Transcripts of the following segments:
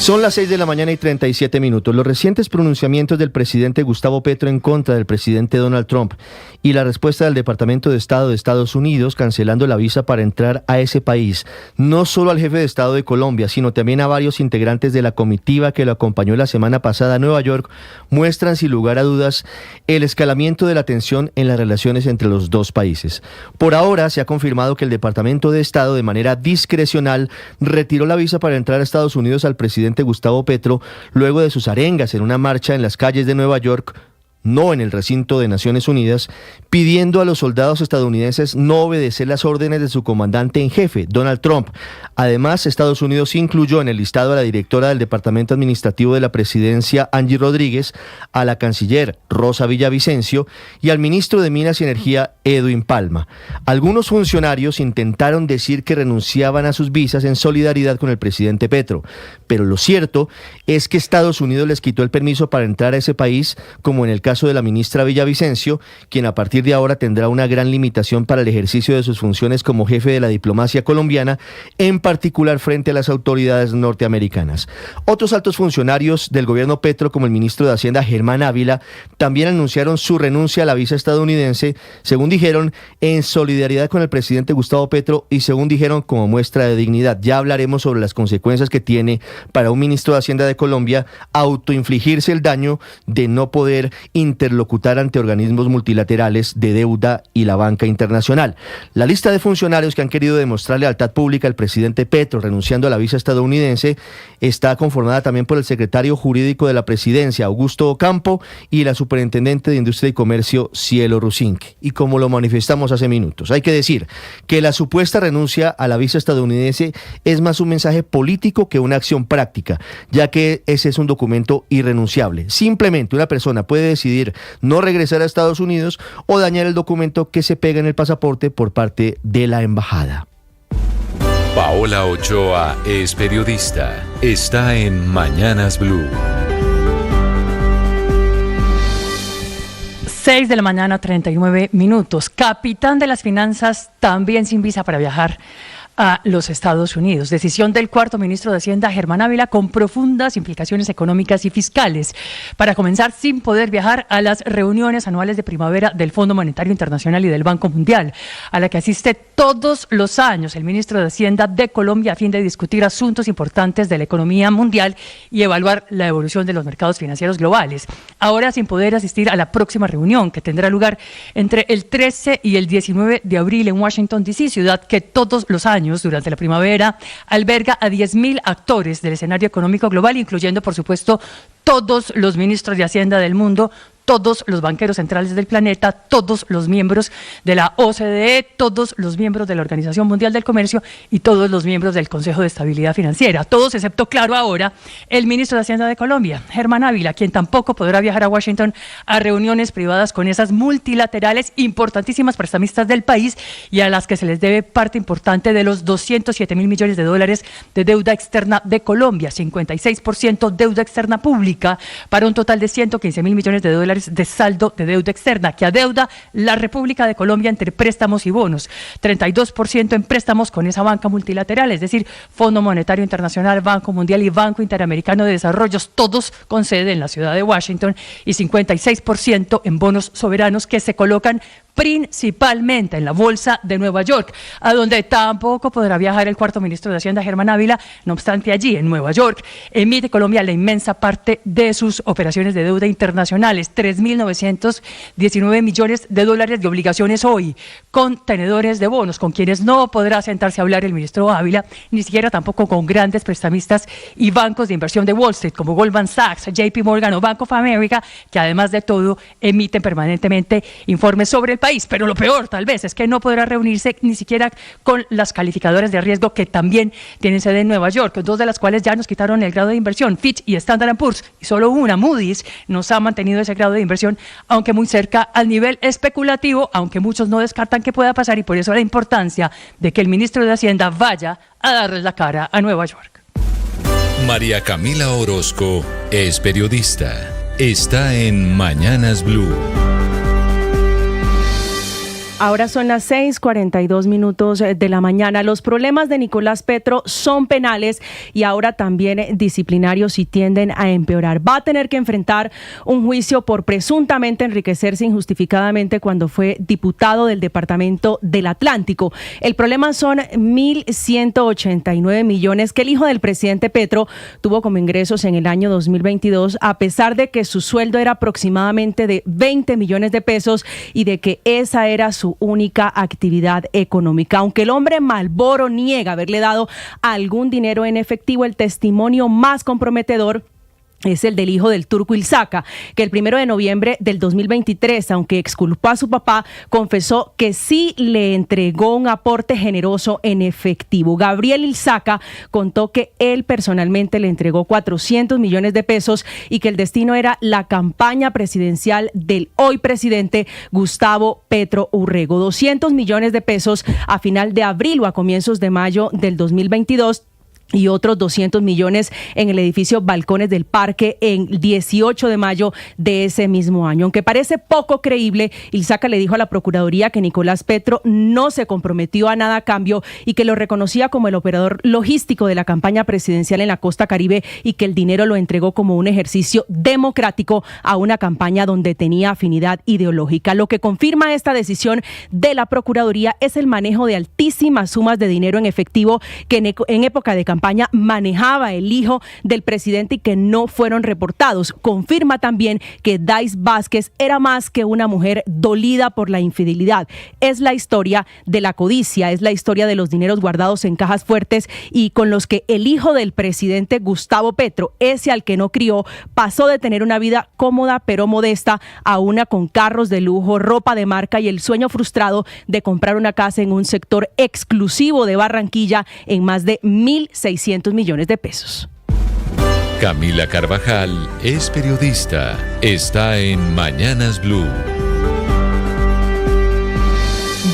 Son las 6 de la mañana y 37 minutos. Los recientes pronunciamientos del presidente Gustavo Petro en contra del presidente Donald Trump y la respuesta del Departamento de Estado de Estados Unidos cancelando la visa para entrar a ese país, no solo al jefe de Estado de Colombia, sino también a varios integrantes de la comitiva que lo acompañó la semana pasada a Nueva York, muestran sin lugar a dudas el escalamiento de la tensión en las relaciones entre los dos países. Por ahora se ha confirmado que el Departamento de Estado, de manera discrecional, retiró la visa para entrar a Estados Unidos al presidente Gustavo Petro luego de sus arengas en una marcha en las calles de Nueva York, no en el recinto de Naciones Unidas, pidiendo a los soldados estadounidenses no obedecer las órdenes de su comandante en jefe, Donald Trump. Además, Estados Unidos incluyó en el listado a la directora del Departamento Administrativo de la Presidencia, Angie Rodríguez, a la canciller Rosa Villavicencio y al ministro de Minas y Energía, Edwin Palma. Algunos funcionarios intentaron decir que renunciaban a sus visas en solidaridad con el presidente Petro, pero lo cierto es que Estados Unidos les quitó el permiso para entrar a ese país, como en el caso de la ministra Villavicencio, quien a partir de ahora tendrá una gran limitación para el ejercicio de sus funciones como jefe de la diplomacia colombiana, en particular frente a las autoridades norteamericanas. Otros altos funcionarios del gobierno Petro, como el ministro de Hacienda Germán Ávila, también anunciaron su renuncia a la visa estadounidense, según dijeron, en solidaridad con el presidente Gustavo Petro y según dijeron, como muestra de dignidad. Ya hablaremos sobre las consecuencias que tiene para un ministro de Hacienda de Colombia autoinfligirse el daño de no poder interlocutar ante organismos multilaterales de deuda y la banca internacional. La lista de funcionarios que han querido demostrar lealtad pública al presidente Petro renunciando a la visa estadounidense está conformada también por el secretario jurídico de la presidencia, Augusto Ocampo, y la superintendente de Industria y Comercio, Cielo Rusink. Y como lo manifestamos hace minutos, hay que decir que la supuesta renuncia a la visa estadounidense es más un mensaje político que una acción práctica, ya que ese es un documento irrenunciable. Simplemente una persona puede decidir no regresar a Estados Unidos o dañar el documento que se pega en el pasaporte por parte de la embajada. Paola Ochoa es periodista. Está en Mañanas Blue. 6 de la mañana, 39 minutos. Capitán de las finanzas, también sin visa para viajar a los Estados Unidos. Decisión del cuarto ministro de Hacienda, Germán Ávila, con profundas implicaciones económicas y fiscales, para comenzar sin poder viajar a las reuniones anuales de primavera del Fondo Monetario Internacional y del Banco Mundial, a la que asiste todos los años el ministro de Hacienda de Colombia a fin de discutir asuntos importantes de la economía mundial y evaluar la evolución de los mercados financieros globales. Ahora sin poder asistir a la próxima reunión, que tendrá lugar entre el 13 y el 19 de abril en Washington, D.C., ciudad que todos los años durante la primavera alberga a 10.000 actores del escenario económico global, incluyendo, por supuesto, todos los ministros de Hacienda del mundo, todos los banqueros centrales del planeta, todos los miembros de la OCDE, todos los miembros de la Organización Mundial del Comercio y todos los miembros del Consejo de Estabilidad Financiera. Todos excepto, claro, ahora el ministro de Hacienda de Colombia, Germán Ávila, quien tampoco podrá viajar a Washington a reuniones privadas con esas multilaterales importantísimas prestamistas del país y a las que se les debe parte importante de los 207.000 millones de dólares de deuda externa de Colombia, 56% deuda externa pública, para un total de 115.000 millones de dólares de saldo de deuda externa que adeuda la República de Colombia entre préstamos y bonos, 32% en préstamos con esa banca multilateral, es decir, Fondo Monetario Internacional, Banco Mundial y Banco Interamericano de Desarrollo, todos con sede en la ciudad de Washington, y 56% en bonos soberanos que se colocan principalmente en la Bolsa de Nueva York, a donde tampoco podrá viajar el cuarto ministro de Hacienda, Germán Ávila. No obstante, allí en Nueva York emite Colombia la inmensa parte de sus operaciones de deuda internacionales, 3.919 millones de dólares de obligaciones hoy, con tenedores de bonos, con quienes no podrá sentarse a hablar el ministro Ávila, ni siquiera tampoco con grandes prestamistas y bancos de inversión de Wall Street, como Goldman Sachs, JP Morgan o Bank of America, que además de todo emiten permanentemente informes sobre el país. Pero lo peor, tal vez, es que no podrá reunirse ni siquiera con las calificadoras de riesgo que también tienen sede en Nueva York, dos de las cuales ya nos quitaron el grado de inversión, Fitch y Standard & Poor's, y solo una, Moody's, nos ha mantenido ese grado de inversión, aunque muy cerca al nivel especulativo, aunque muchos no descartan que pueda pasar, y por eso la importancia de que el ministro de Hacienda vaya a darles la cara a Nueva York. María Camila Orozco es periodista. Está en Mañanas Blue. Ahora son las 6:42 de la mañana. Los problemas de Nicolás Petro son penales y ahora también disciplinarios y tienden a empeorar. Va a tener que enfrentar un juicio por presuntamente enriquecerse injustificadamente cuando fue diputado del Departamento del Atlántico. El problema son 1.189 millones que el hijo del presidente Petro tuvo como ingresos en el año 2022, a pesar de que su sueldo era aproximadamente de 20 millones de pesos y de que esa era su única actividad económica. Aunque el hombre Malboro niega haberle dado algún dinero en efectivo, el testimonio más comprometedor es el del hijo del Turco Ilzaca, que el 1 de noviembre del 2023, aunque exculpó a su papá, confesó que sí le entregó un aporte generoso en efectivo. Gabriel Ilzaca contó que él personalmente le entregó 400 millones de pesos y que el destino era la campaña presidencial del hoy presidente Gustavo Petro Urrego. 200 millones de pesos a final de abril o a comienzos de mayo del 2022. Y otros 200 millones en el edificio Balcones del Parque en 18 de mayo de ese mismo año. Aunque parece poco creíble, Ilzaca le dijo a la Procuraduría que Nicolás Petro no se comprometió a nada a cambio y que lo reconocía como el operador logístico de la campaña presidencial en la costa Caribe y que el dinero lo entregó como un ejercicio democrático a una campaña donde tenía afinidad ideológica. Lo que confirma esta decisión de la Procuraduría es el manejo de altísimas sumas de dinero en efectivo que en época de campaña manejaba el hijo del presidente y que no fueron reportados. Confirma también que Dais Vázquez era más que una mujer dolida por la infidelidad. Es la historia de la codicia, es la historia de los dineros guardados en cajas fuertes y con los que el hijo del presidente Gustavo Petro, ese al que no crió, pasó de tener una vida cómoda pero modesta a una con carros de lujo, ropa de marca y el sueño frustrado de comprar una casa en un sector exclusivo de Barranquilla en más de 1.600 millones de pesos. Camila Carvajal es periodista. Está en Mañanas Blue.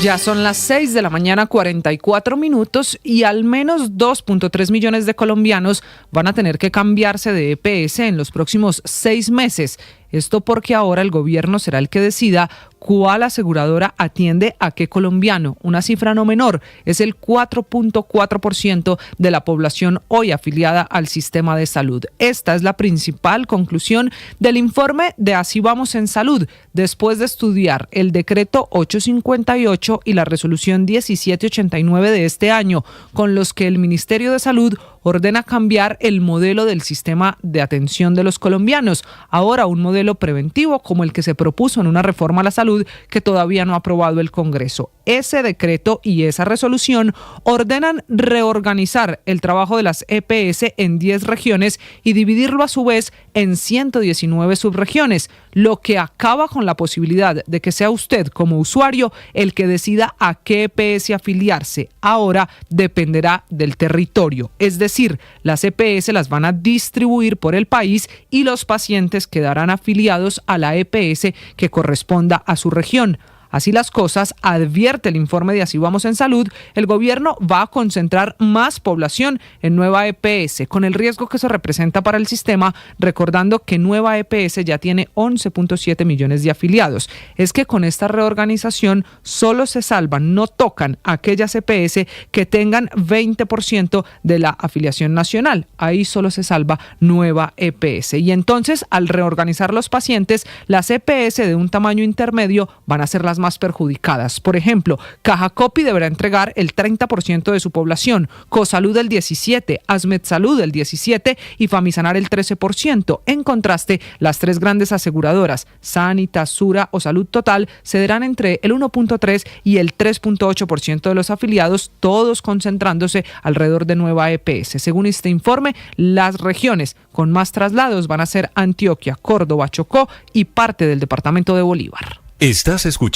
Ya son las 6 de la mañana, 44 minutos, y al menos 2.3 millones de colombianos van a tener que cambiarse de EPS en los próximos 6 meses. Esto porque ahora el gobierno será el que decida cuál aseguradora atiende a qué colombiano. Una cifra no menor, es el 4.4% de la población hoy afiliada al sistema de salud. Esta es la principal conclusión del informe de Así Vamos en Salud, después de estudiar el decreto 858 y la resolución 1789 de este año, con los que el Ministerio de Salud ordena cambiar el modelo del sistema de atención de los colombianos. Ahora un modelo preventivo como el que se propuso en una reforma a la salud que todavía no ha aprobado el Congreso. Ese decreto y esa resolución ordenan reorganizar el trabajo de las EPS en 10 regiones y dividirlo a su vez en 119 subregiones, lo que acaba con la posibilidad de que sea usted como usuario el que decida a qué EPS afiliarse. Ahora dependerá del territorio, es decir, las EPS las van a distribuir por el país y los pacientes quedarán afiliados a la EPS que corresponda a su región. Así las cosas, advierte el informe de Así Vamos en Salud, el gobierno va a concentrar más población en Nueva EPS, con el riesgo que eso representa para el sistema, recordando que Nueva EPS ya tiene 11.7 millones de afiliados. Es que con esta reorganización solo se salvan, no tocan aquellas EPS que tengan 20% de la afiliación nacional. Ahí solo se salva Nueva EPS. Y entonces, al reorganizar los pacientes, las EPS de un tamaño intermedio van a ser las más perjudicadas. Por ejemplo, Caja Copy deberá entregar el 30% de su población, Cosalud el 17%, Asmedsalud el 17% y Famisanar el 13%. En contraste, las 3 grandes aseguradoras, Sanitas, Sura o Salud Total, cederán entre el 1.3 y el 3.8% de los afiliados, todos concentrándose alrededor de Nueva EPS. Según este informe, las regiones con más traslados van a ser Antioquia, Córdoba, Chocó y parte del departamento de Bolívar. Estás escuchando